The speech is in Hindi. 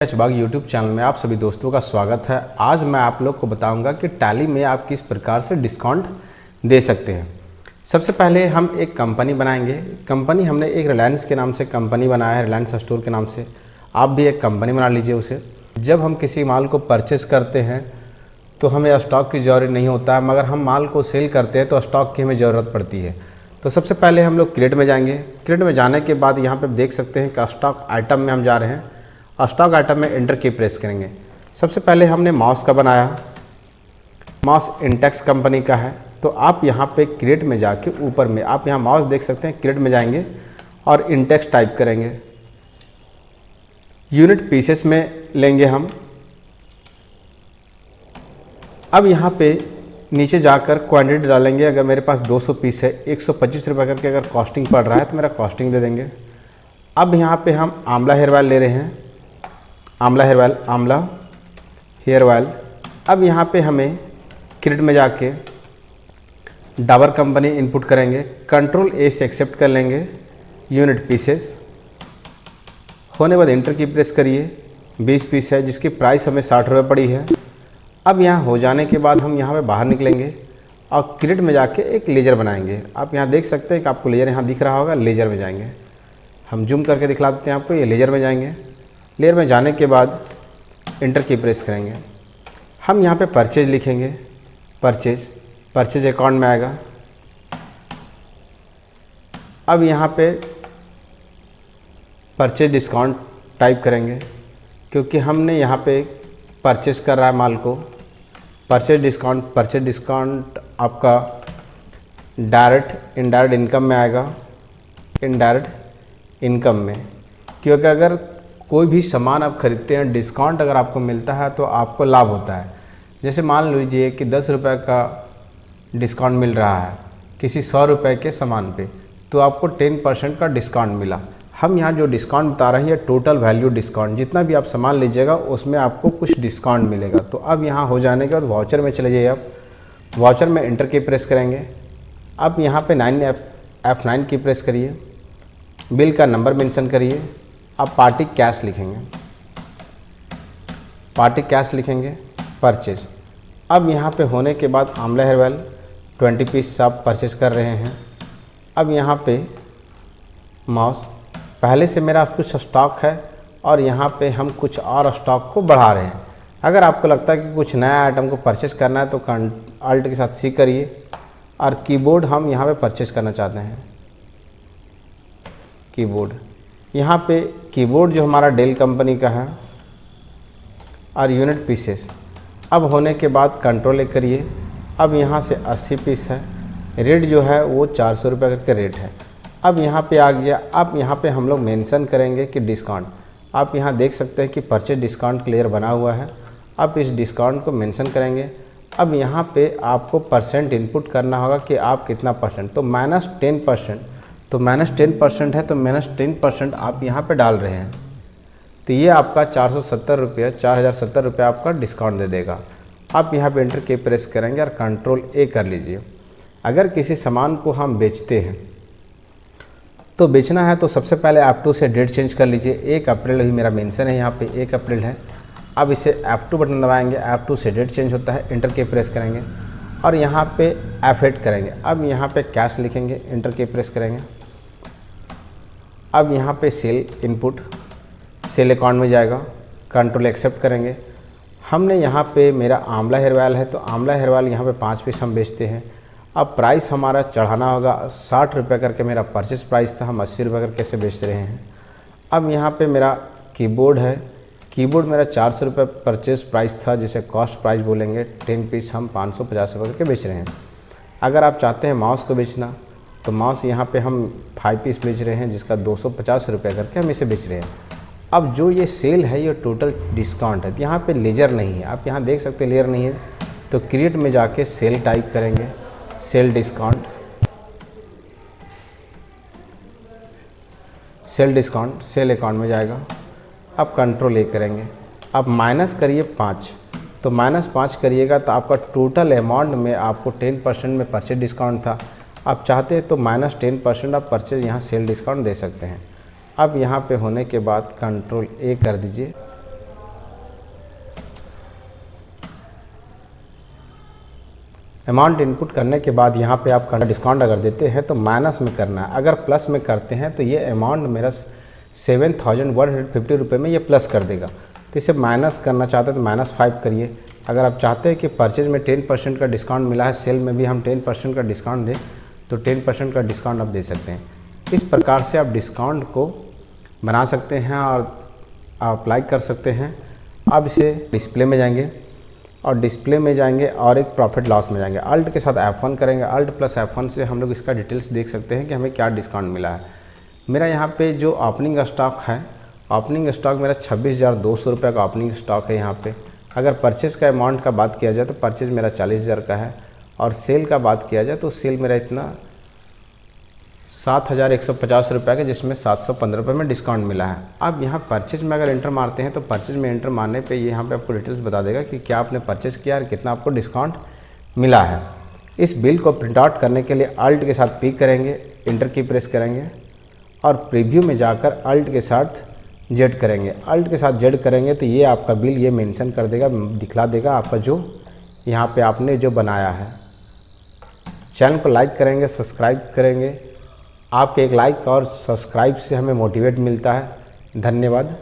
बाग यूट्यूब चैनल में आप सभी दोस्तों का स्वागत है। आज मैं आप लोग को बताऊंगा कि टैली में आप किस प्रकार से डिस्काउंट दे सकते हैं। सबसे पहले हम एक कंपनी बनाएंगे। कंपनी हमने एक रिलायंस के नाम से कंपनी बनाया है, रिलायंस स्टोर के नाम से। आप भी एक कंपनी बना लीजिए उसे। जब हम किसी माल को परचेज़ करते हैं तो हमें स्टॉक की ज़रूरत नहीं होता है, मगर हम माल को सेल करते हैं तो स्टॉक की हमें ज़रूरत पड़ती है। तो सबसे पहले हम लोग क्रेडिट में जाएंगे। क्रेडिट में जाने के बाद यहाँ पर देख सकते हैं कि स्टॉक आइटम में हम जा रहे हैं। स्टॉक आइटम में एंटर की प्रेस करेंगे। सबसे पहले हमने माउस का बनाया, माउस इंटेक्स कंपनी का है। तो आप यहाँ पे क्रेडिट में जाके ऊपर में आप यहाँ माउस देख सकते हैं, क्रेडिट में जाएंगे और इंटेक्स टाइप करेंगे। यूनिट पीसेस में लेंगे हम। अब यहाँ पे नीचे जाकर क्वांटिटी डालेंगे। अगर मेरे पास 200 पीस है, 125 रुपये करके अगर कॉस्टिंग पड़ रहा है तो मेरा कॉस्टिंग दे देंगे। अब यहाँ पे हम आंवला हेयर ऑयल ले रहे हैं, आंवला हेयर ऑयल। अब यहाँ पे हमें क्रेडिट में जाके डाबर कंपनी इनपुट करेंगे, कंट्रोल ए से एक्सेप्ट कर लेंगे। यूनिट पीसेस होने बाद एंटर की प्रेस करिए। 20 पीस है जिसकी प्राइस हमें 60 रुपये पड़ी है। अब यहाँ हो जाने के बाद हम यहाँ पे बाहर निकलेंगे और क्रेडिट में जाके एक लेजर बनाएंगे। आप यहाँ देख सकते हैं कि आपको लेजर यहाँ दिख रहा होगा। लेजर में जाएंगे, हम जूम करके दिखला देते हैं आपको। ये लेजर में जाएंगे। लेयर में जाने के बाद इंटर की प्रेस करेंगे। हम यहाँ पे परचेज लिखेंगे। परचेज अकाउंट में आएगा। अब यहाँ पे परचेज डिस्काउंट टाइप करेंगे, क्योंकि हमने यहाँ पे परचेज कर रहा है माल को। परचेज डिस्काउंट आपका डायरेक्ट इनडायरेक्ट इनकम में आएगा। इनडायरेक्ट इनकम में, क्योंकि अगर कोई भी सामान आप खरीदते हैं, डिस्काउंट अगर आपको मिलता है तो आपको लाभ होता है। जैसे मान लीजिए कि 10 रुपये का डिस्काउंट मिल रहा है किसी 100 रुपये के सामान पे, तो आपको 10% का डिस्काउंट मिला। हम यहाँ जो डिस्काउंट बता रहे हैं ये टोटल वैल्यू डिस्काउंट, जितना भी आप सामान लीजिएगा उसमें आपको कुछ डिस्काउंट मिलेगा। तो अब यहाँ हो जाने के बाद वाउचर में चले जाइए। आप वाउचर में एंटर की प्रेस करेंगे। अब यहाँ पे F9 की प्रेस करिए। बिल का नंबर मेंशन करिए। अब पार्टी कैश लिखेंगे, परचेज। अब यहाँ पे होने के बाद आंवला हेयर ऑयल 20 पीस आप परचेज कर रहे हैं। अब यहाँ पे माउस पहले से मेरा कुछ स्टॉक है और यहाँ पे हम कुछ और स्टॉक को बढ़ा रहे हैं। अगर आपको लगता है कि कुछ नया आइटम को परचेज करना है तो अल्ट के साथ सी करिए। और कीबोर्ड हम यहाँ पे परचेज करना चाहते हैं। कीबोर्ड यहाँ पे कीबोर्ड जो हमारा डेल कंपनी का है। और यूनिट पीसेस अब होने के बाद कंट्रोल ए करिए। अब यहाँ से 80 पीस है। रेट जो है वो 400 रुपये करके रेट है। अब यहाँ पे आ गया। अब यहाँ पे हम लोग मेंशन करेंगे कि डिस्काउंट। आप यहाँ देख सकते हैं कि परचेज डिस्काउंट क्लियर बना हुआ है। अब इस डिस्काउंट को मेंशन करेंगे। अब यहाँ पे आपको परसेंट इनपुट करना होगा कि आप कितना परसेंट, तो -10%। तो -10% है तो -10% आप यहाँ पे डाल रहे हैं। तो ये आपका 4070 रुपये आपका डिस्काउंट दे देगा। आप यहाँ पे एंटर की प्रेस करेंगे और कंट्रोल ए कर लीजिए। अगर किसी सामान को हम बेचते हैं तो बेचना है तो सबसे पहले F2 से डेट चेंज कर लीजिए। 1 अप्रैल ही मेरा मेंशन है, यहाँ पे 1 अप्रैल है। अब इसे F2 बटन दबाएंगे, F2 से डेट चेंज होता है। एंटर की प्रेस करेंगे और यहाँ पे F8 करेंगे। अब यहाँ पे कैश लिखेंगे, एंटर की प्रेस करेंगे। अब यहाँ पे सेल इनपुट सेल अकाउंट में जाएगा। कंट्रोल एक्सेप्ट करेंगे। हमने यहाँ पे मेरा आंवला हेयर ऑयल है तो आंवला हेयर ऑयल यहाँ पे 5 पीस हम बेचते हैं। अब प्राइस हमारा चढ़ाना होगा। 60 रुपये करके मेरा परचेस प्राइस था, हम 80 रुपये करके से बेच रहे हैं। अब यहाँ पे मेरा कीबोर्ड है। कीबोर्ड मेरा 400 रुपये परचेस प्राइस था, जिसे कॉस्ट प्राइस बोलेंगे। 10 पीस हम 550 रुपये करके बेच रहे हैं। अगर आप चाहते हैं माउस को बेचना तो माउस यहाँ पे हम 5 पीस बेच रहे हैं, जिसका 250 रुपये करके हम इसे बेच रहे हैं। अब जो ये सेल है ये टोटल डिस्काउंट है। यहाँ पे लेजर नहीं है, आप यहाँ देख सकते हैं लेजर नहीं है। तो क्रिएट में जाके सेल टाइप करेंगे, सेल डिस्काउंट, सेल अकाउंट में जाएगा। अब कंट्रोल ए करेंगे। अब माइनस करिए 5, तो -5 करिएगा तो आपका टोटल अमाउंट में आपको 10% में परचेज डिस्काउंट था। आप चाहते हैं तो -10% आप परचेज यहाँ सेल डिस्काउंट दे सकते हैं। अब यहाँ पे होने के बाद कंट्रोल ए कर दीजिए। अमाउंट इनपुट करने के बाद यहाँ पे आप डिस्काउंट अगर देते हैं तो माइनस में करना है, अगर प्लस में करते हैं तो ये अमाउंट मेरा 7,150 रुपये में ये प्लस कर देगा। तो इसे माइनस करना चाहते हैं तो -5 करिए। अगर आप चाहते हैं कि परचेज में 10% का डिस्काउंट मिला है, सेल में भी हम 10% का डिस्काउंट दें, तो 10% का डिस्काउंट आप दे सकते हैं। इस प्रकार से आप डिस्काउंट को बना सकते हैं और अप्लाई कर सकते हैं। अब इसे डिस्प्ले में जाएंगे और डिस्प्ले में जाएंगे और एक प्रॉफिट लॉस में जाएंगे, अल्ट के साथ F1 करेंगे। अल्ट प्लस F1 से हम लोग इसका डिटेल्स देख सकते हैं कि हमें क्या डिस्काउंट मिला है। मेरा यहाँ पे जो ओपनिंग स्टॉक है, ओपनिंग स्टॉक मेरा 26,200 रुपये का ओपनिंग स्टॉक है यहाँ पे। अगर परचेज़ का अमाउंट का बात किया जाए तो परचेज़ मेरा 40,000 का है, और सेल का बात किया जाए तो सेल मेरा इतना 7,150 रुपये का, जिसमें 715 रुपये में डिस्काउंट मिला है। अब यहाँ परचेज में अगर एंटर मारते हैं तो परचेज में एंटर मारने पे यहाँ पे आपको डिटेल्स बता देगा कि क्या आपने परचेज किया और कितना आपको डिस्काउंट मिला है। इस बिल को प्रिंट आउट करने के लिए अल्ट के साथ पी करेंगे, इंटर की प्रेस करेंगे और प्रीव्यू में जाकर अल्ट के साथ जेड करेंगे। अल्ट के साथ जेड करेंगे तो ये आपका बिल ये मेंशन कर देगा, दिखला देगा आपका जो यहाँ पे आपने जो बनाया है। चैनल को लाइक करेंगे, सब्सक्राइब करेंगे। आपके एक लाइक और सब्सक्राइब से हमें मोटिवेट मिलता है। धन्यवाद।